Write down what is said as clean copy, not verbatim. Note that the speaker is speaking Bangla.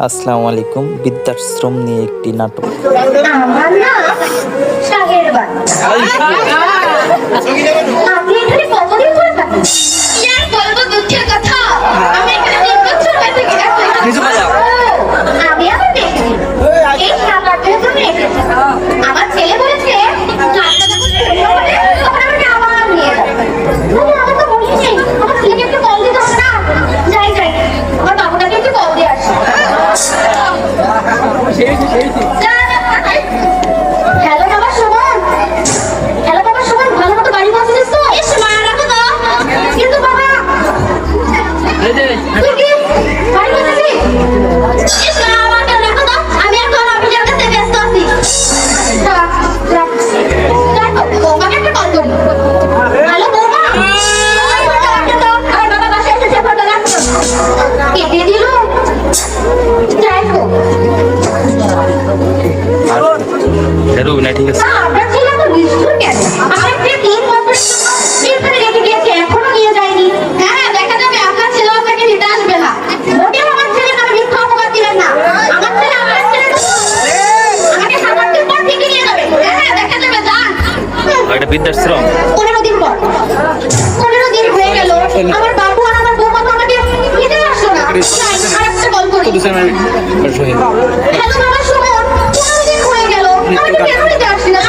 আসসালামু আলাইকুম। বৃদ্ধাশ্রম নিয়ে একটি নাটক। আমার না শাহের বাচ্চা। আপনি এখানে কতদিন ধরে থাকেন? আর বলবো দুঃখের কথা, আমি এখানে 3 বছর হয়ে থেকে আমি আবার দেখছি এই খাবারটা তুমি এসেছো। আমার ছেলে বলেছে রান্না যখন শুরু হবে তখন আমাকে আবার নিয়ে যাবে। আমার তো বলি নেই, আমার ছেলেকে একটু কল দিতে হবে না? যাই যাই, আমার বাবুটাকে একটু কল দিয়ে আসি। হ্যালো বাবা সুমন, হ্যালো বাবা সুমন, ভালো মতো বাড়ি পৌঁছেছিস তো? এস মা রাখো তো। কিন্তু বাবা তুই কি বাড়ি পৌঁছেছিস? এস মা আমাকে রাখো তো, আমি এখন অফিসের কাছে ব্যস্ত আছি। বৌমাকে একটা কল করি। হ্যালো বৌমা, আমার বাবা বাসায় এসেছে, ফোনটা রাখো। কেটে দিল। যাই হোক ঠিক আছে। আপনার ছেলে এত নিষ্ঠুর কেন? আমার ছেলে 3 বছর এখানে রেখে গিয়েছে, এখনো নিয়ে যায়নি। হ্যাঁ, দেখা যাবে আপনার ছেলে আপনাকে নিতে আসবে না। মোটেও আমার ছেলের নামে মিথ্যা অপবাদ দিবেন না। আমার ছেলে আপনার ছেলে আমাকে 7-8 দিন পর ঠিকই নিয়ে যাবে। হ্যাঁ, দেখা যাবে, যান। এটা বৃদ্ধাশ্রম। 15 দিন পর, 15 দিন হয়ে গেল, আমার বাবু আর আমার বৌমা তো আমাকে নিতে আসলো না। যাই, আরেকটা কল করি। হ্যালো বাবা সুমন, 15 দিন হয়ে গেল, আমাকে কেন নিতে আসলি না?